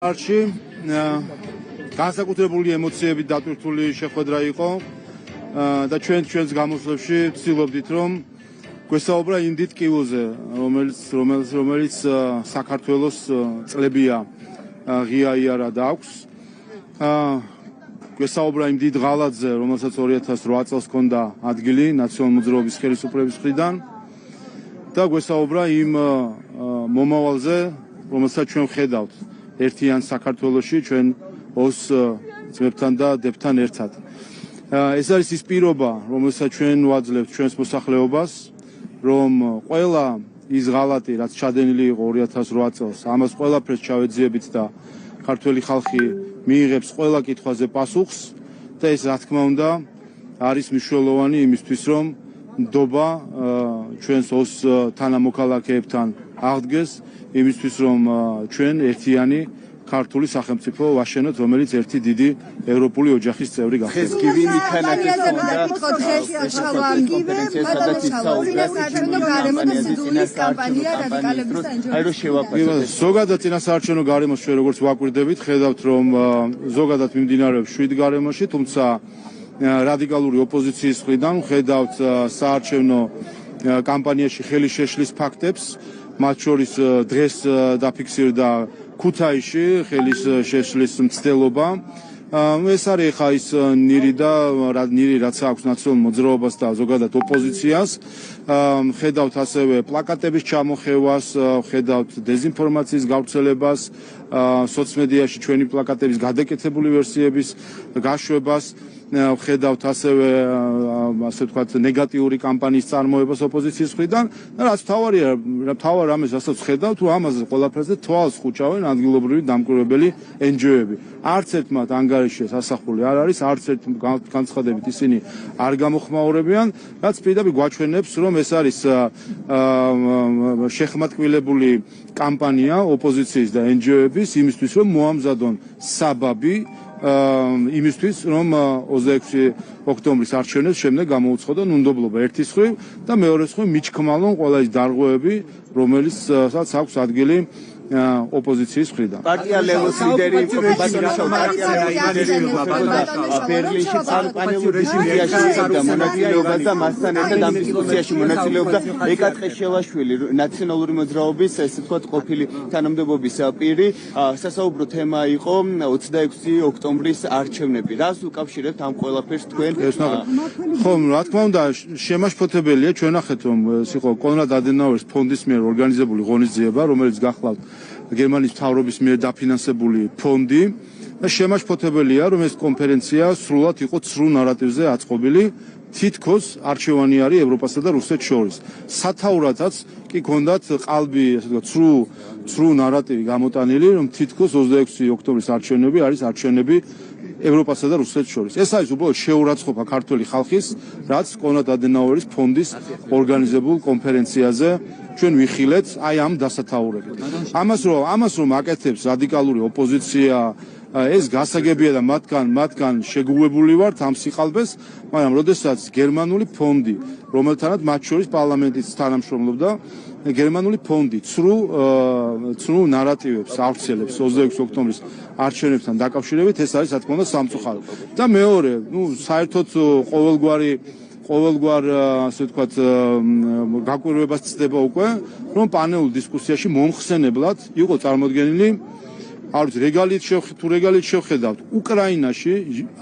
არჩი განსაკუთრებული ემოციებით დატვირთული შეხვედრა იყო და ჩვენს გამოსვლებში ვცდილობდით რომ გვესაუბრა იმ დიდ კილოზე რომელიც საქართველოს წლებია ღია იარა და აქვს გვესაუბრა იმ დიდ ღალატზე რომელსაც 2008 წელს ჰქონდა ადგილი ნაციონალური მოძრაობის ხელისუფლების მხრიდან და გვესაუბრა იმ მომავალზე რომელსაც ჩვენ ვხედავთ ერთიან საქართველოში ჩვენ ოს ძმებთან და დებთან ერთად. ეს არის ის პირობა, რომელსაც ჩვენ ვაძლევთ ჩვენს მოსახლეობას, რომ ყველა ის ღალატი, რაც ჩადენილი იყო 2008 წელს, ამას ყველაფერს ჩავეძიებით და ქართველი ხალხი მიიღებს ყველა კითხვაზე პასუხს და ეს რა თქმა უნდა არის მნიშვნელოვანი იმისთვის, რომ ნდობა ჩვენს ოს თანამოქალაქეებთან აღდგეს იმისთვის რომ ჩვენ ერთიანი ქართული სახელმწიფო ვაშენოთ რომელიც ერთი დიდი ევროპული ოჯახის წევრი გახდეს. ეს გივი მიქანაკის ზოგადად წინასაარჩევნო გარემოს ჩვენ როგორც ვაკვირდებით, ხედავთ რომ ზოგადად მიმდინარეობს შვიდ გარემოში, თუმცა რადიკალური ოპოზიციის მხრიდან ხედავთ საარჩევნო კამპანიაში ხელი შეშლის ფაქტებს, მათ შორის დღეს დაფიქსირდა ქუთაისში ხელის შეშლის მცდელობა. ეს არის ხა ის ნირი რაც აქვს ნაციონალურ მოძრაობას და ზოგადად ოპოზიციას. ხედავთ ასევე პლაკატების ჩამოხევას, ხედავთ დეზინფორმაციის გავრცელებას, სოციმედიაში ჩვენი პლაკატების გადაკეთებული ვერსიების გაშვებას. ხედავთ ასევე ასე ვთქვათ ნეგატიური კამპანიის წარმოებას ოპოზიციის მხრიდან და რაც მთავარ რამეს რასაც ხედავთ რომ ამაზე ყველაფერზე თვალს ხუჭავენ ადგილობრივი დამკვირვებელი NGO-ები. არც ერთ მათ ანგარიში ასახული არ არის, არც ერთ განცხადებით ისინი არ გამოხმაურებიან, რაც პირდაპირ გვაჩვენებს რომ ეს არის შეხმატკვილებული კამპანია ოპოზიციის და NGO-ების იმისთვის რომ მოამზადონ საბაბი იმისთვის რომ 26 ოქტომბრის არჩევნებს შემდეგ გამოუცხადონ უნდობლობა ერთის მხრივ და მეორეს მხრივ მიჩქმალონ ყველა ის დარღვევები რომელსაც აქვს ადგილი ოპოზიციის მხრიდან. პარტია ლევოს ლიდერი ბერლინში პანელურ დისკუსიაში და მონაწილეობას და მასთან ერთად ამ დისკუსიაში მონაწილეობდა ეკა ტყეშელაშვილი, ნაციონალური მოძრაობის ესე ვთქვათ ყოფილი თანამდებობის პირი. სასაუბრო თემა იყო 26 ოქტომბრის არჩევნები. რას უკავშირებთ ამ ყველაფერს თქვენ? ხო, რა თქმა უნდა, შემაშფოთებელია ჩვენ ნახეთ რომ ეს იყო კონრად ადენაუერის ფონდის მიერ ორგანიზებული ღონისძიება, რომელიც გახლავთ გერმანიის მთავრობის მიერ დაფინანსებული ფონდი და შემაშფოთებელია რომ ეს კონფერენცია სრულად იყო ცრუ ნარატივზე აწყობილი თითქოს არჩევანი არის ევროპასა და რუსეთს შორის. სათაურადაც კი ქონდათ ყალბი ასე ვთქვათ ცრუ ნარატივი გამოტანილი რომ თითქოს 26 ოქტომბრის არჩევნები არის არჩევნები ევროპასა და რუსეთს შორის. ეს არის უბრალოდ შეურაცხყოფა ქართული ხალხის, რაც კონრად ადენაუერის ფონდის ორგანიზებულ კონფერენციაზე ჩვენ ვიხილეთ აი ამ დასათაურებით. ამას რომ აკეთებს რადიკალური ოპოზიცია, ეს გასაგებია და მათგან შეგუებული ვართ ამ სიყალბეს, მაგრამ როდესაც გერმანული ფონდი, რომელთანაც მათ შორის პარლამენტიც თანამშრომლობდა, გერმანული ფონდი ცრუ ნარატივებს ავრცელებს 26 ოქტომბრის არჩევნებთან დაკავშირებით, ეს არის რა თქმა უნდა სამწუხარო. და მეორე, საერთოდ ყოველგვარ ასე ვთქვათ გაკვირვებას ცდება უკვე, რომ პანელურ დისკუსიაში მომხსენებლად იყო წარმოდგენილი რეგალით შევხედავთ უკრაინაში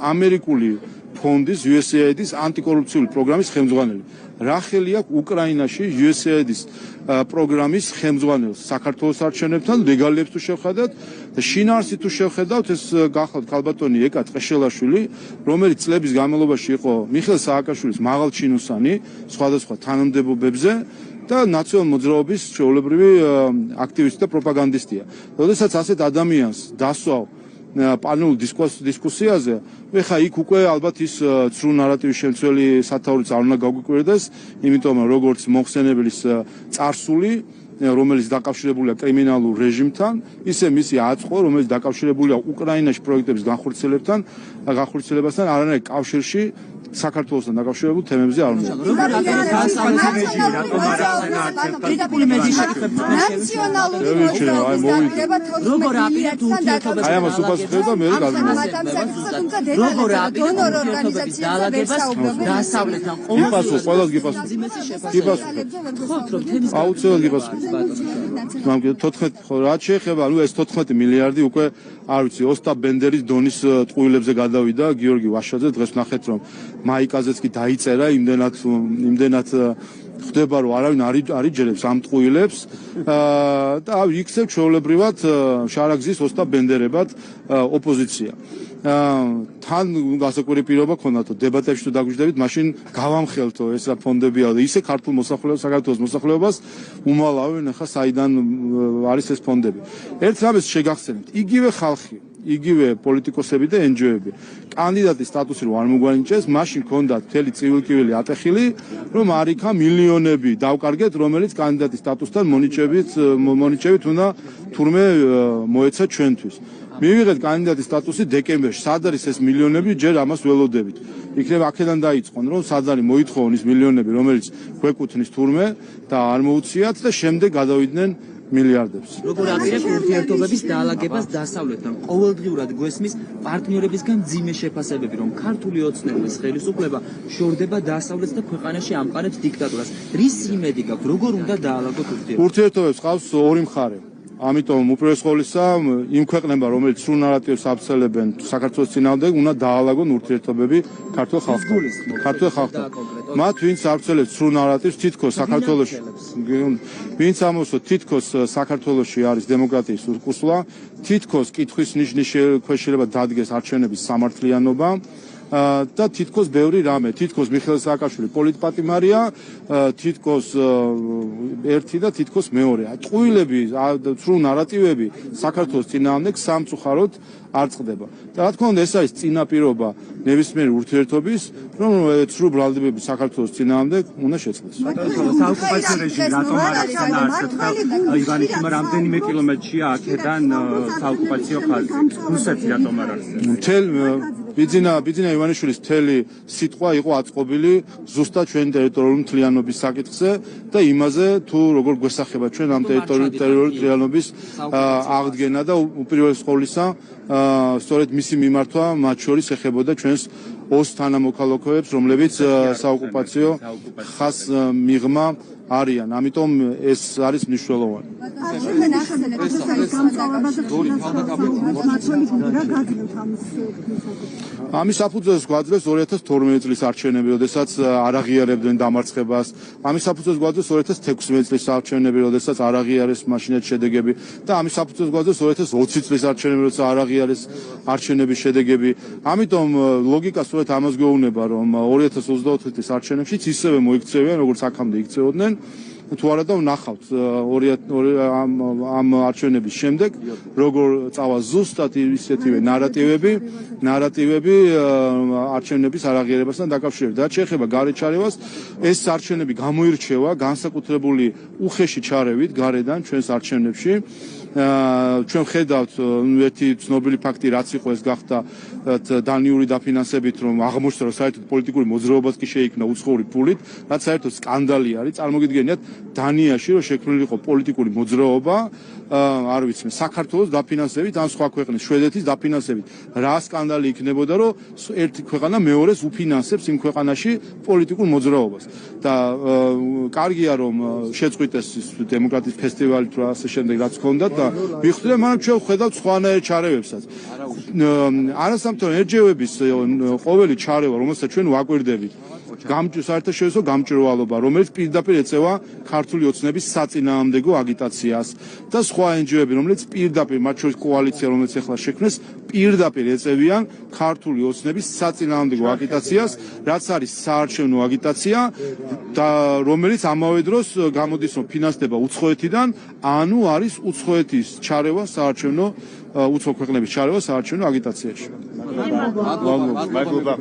ამერიკული ფონდის USAID-ის ანტიკორუფციული პროგრამის ხელმძღვანელი. რა ხელი აქვს უკრაინაში USAID-ის პროგრამის ხელმძღვანელს საქართველოს არჩევნებთან რეგალიებს თუ შევხედავთ და შინაარსი თუ შევხედავთ ეს გახლავთ ქალბატონი ეკა ტყეშელაშვილი, რომელიც წლების განმავლობაში იყო მიხეილ სააკაშვილის მაღალჩინოსანი სხვადასხვა თანამდებობებზე და ნაციონალური მოძრაობის ჩვეულებრივი აქტივისტი და პროპაგანდისტია. როდესაც ასეთ ადამიანს დასვავ პანელურ დისკუსიაზე, ეხა იქ უკვე ალბათ ის ცრუ ნარატივის შემცველი სათაურიც არ უნდა გაგვიკვირდეს, იმიტომ რომ როგორც მოხსენებლის წარსული, რომელიც დაკავშირებულია კრიმინალურ რეჟიმთან, ისე მისი აწყო, რომელიც დაკავშირებულია უკრაინაში პროექტების განხორციელებასთან, არანაირ კავშირში საქართველოსთან დაკავშირებულ თემებზე არ უნდა. აი ამას უპასუხებ და მე გიპასუხ, ყველას გიპასუხ. აუცილებლად გიპასუხ. მაგრამ 14 ხო რა შეეხება, ანუ ეს 14 მილიარდი უკვე არ ვიცი, ოსტატ ბენდერის დონის ტყუილებზე გადავიდა გიორგი ვაშაძე დღეს ნახეთ რომ მაიკაზეც კი დაიწერა იმდენად ხდება რომ არავინ არ იჯერებს ამ ტყუილებს და იქცევ ჩვეულებრივად შარაგზის ოსტატ ბენდერებად ოპოზიცია. თან გასაკვირი პირობა ქონდათო დებატებში თუ დაგვიждდებით, მაშინ გავამხელთო ეს ფონდებია და ისე ქართულ მოსახლეობას, საქართველოს მოსახლეობას უმალავენ ახლა საიდან არის ეს ფონდები. ერთ რამეს შეგახსენებთ, იგივე ხალხი, იგივე პოლიტიკოსები და NGO-ები. კანდიდატის სტატუსი რომ არ მოგვანიჭეს, მაშინ ქონდათ მთელი წივილკივილი ატეხილი, რომ არ იქა მილიონები დავკარგეთ, რომელიც კანდიდატის სტატუსთან მონიჭებით უნდა თურმე მოეცა ჩვენთვის. მივიღეთ კანდიდატის სტატუსი დეკემბერში. სად არის ეს მილიონები? ჯერ ამას ველოდებით. იქნებ აქედან დაიწყონ, რომ სად არის მოითხოვონ ის მილიონები, რომელიც გვეკუთვნის თურმე და არ მოუციათ და შემდეგ გადავიდნენ მილიარდებს. როგორ აპირებ ურთიერთობების დაალაგებას დასავლეთთან? ყოველდღიურად გვესმის პარტნიორებისგან მძიმე შეფასებები, რომ ქართული ოცნების ხელისუფლება შორდება დასავლეთს და ქვეყანაში ამყარებს დიქტატურას. რის იმედი გაქვთ, როგორ უნდა დაალაგოთ ურთიერთობები? ურთიერთობებს ყავს ორი მხარე. ამიტომ უპირველეს ყოვლისა იმ ქვეყნებმა, რომელიც სრულ ნარატივს აფცელებენ საქართველოს წინააღმდეგ, უნდა დაალაგონ ურთიერთობები ქართულ ხალხთან. მათ ვინც აფცელებს სრულ ნარატივს, თითქოს საქართველოში, ვინც ამოსო თითქოს საქართველოში არის დემოკრატიის ურკუსლა, თითქოს კითხვის ნიშნის ქვეშ შეიძლება დადგეს არჩევნების სამართლიანობა. და თითქოს ბევრი რამე, თითქოს მიხეილ სააკაშვილი პოლიტპატიმარია, თითქოს ერთი და თითქოს მეორე. ტყუილები, სრულ ნარატივები საქართველოს წინააღმდეგ სამწუხაროდ არ წყდება. და რა თქმა უნდა, ეს არის წინაპირობა ნებისმიერი ურთიერთობის, რომ სრულ ბრალდებები საქართველოს წინააღმდეგ უნდა შეწყდეს. საოკუპაციო რეჟიმი რატომ არ ახსენა არცერთხელ ივანიშვილმა რამდენიმე კილომეტრშია აქედან საოკუპაციო ხაზი? რუსეთი რატომ არ ახსენა? ბიძინა ივანიშვილის მთელი სიტყვა იყო აწყობილი ზუსტად ჩვენი ტერიტორიული მთლიანობის საკითხზე და იმაზე თუ როგორ გვესახება ჩვენ ამ ტერიტორიული მთლიანობის აღდგენა და უპირველეს ყოვლისა სწორედ მისი მიმართვა მათ შორის ეხებოდა ჩვენს ოს თანამოქალაქეებს, რომლებიც საოკუპაციო ხაზს მიღმა არიან. ამიტომ ეს არის მნიშვნელოვანი. ამის საფუძველს გვაძლევს 2012 წლის არჩევნები, როდესაც არ აღიარებდნენ დამარცხებას. ამის საფუძველს გვაძლევს 2016 წლის არჩევნები, როდესაც არ აღიარეს მაშინაც შედეგები და ამის საფუძველს გვაძლევს 2020 წლის არჩევნები, როდესაც არ აღიარეს არჩევნების შედეგები. ამიტომ ლოგიკა სწორედ ამას გვეუბნება, რომ 2024 წლის არჩევნებშიც ისევე მოიქცევიან, როგორც აქამდე იქცეოდნენ. თუ არა და ვნახავთ ამ არჩევნების შემდეგ როგორ წავა ზუსტად ისეთივე ნარატივები არჩევნების არაღიარებასთან დაკავშირებით. რაც შეეხება გარეთ ჩარევას, ეს არჩევნები გამოირჩევა განსაკუთრებული უხეში ჩარევით გარედან ჩვენს არჩევნებში. ჩვენ ხედავთ ერთი ცნობილი ფაქტი, რაც იყო ეს გახდა დანიური დაფინანსებით, რომ აღმოჩნდა რომ საერთოდ პოლიტიკური მოძრაობაც კი შეიქმნა უცხოური ფულით, რაც საერთოდ სკანდალი არის. წარმოგიდგენიათ დანიაში რომ შექმნილი იყო პოლიტიკური მოძრაობა, არ ვიცი, საქართველოს დაფინანსებით, ან სხვა ქვეყნის შვედეთის დაფინანსებით. რა სკანდალი იქნებოდა, რომ ერთი ქვეყანა მეორეს უფინანსებს იმ ქვეყანაში პოლიტიკურ მოძრაობას. და კარგია რომ შეწყვიტეს დემოკრატიის ფესტივალი თუ ასე შემდეგ რაც ჰქონდათ და ვიხდით, მაგრამ ჩვენ ვხედავთ სხვანაირ ჩარევებსაც. არასამთავრობო NGO-ების ყოველი ჩარევა, რომელსაც ჩვენ ვაკვირდებით, საერთაშორისო გამჭვირვალობა, რომელიც პირდაპირ ეწევა ქართული ოცნების საწინააღმდეგო აგიტაციას და სხვა NGO-ები, რომელიც პირდაპირ, მათ შორის კოალიცია, რომელიც ახლა შექმნეს, პირდაპირ ეწევიან ქართული ოცნების საწინააღმდეგო აგიტაციას, რაც არის საარჩევნო აგიტაცია და რომელიც ამავე დროს გამოდის, რომ ფინანსდება უცხოეთიდან, ანუ არის უცხოეთის ჩარევა საარჩევნო უცხო ქვეყნების ჩარევა საარჩევნო აგიტაციაში. მადლობა.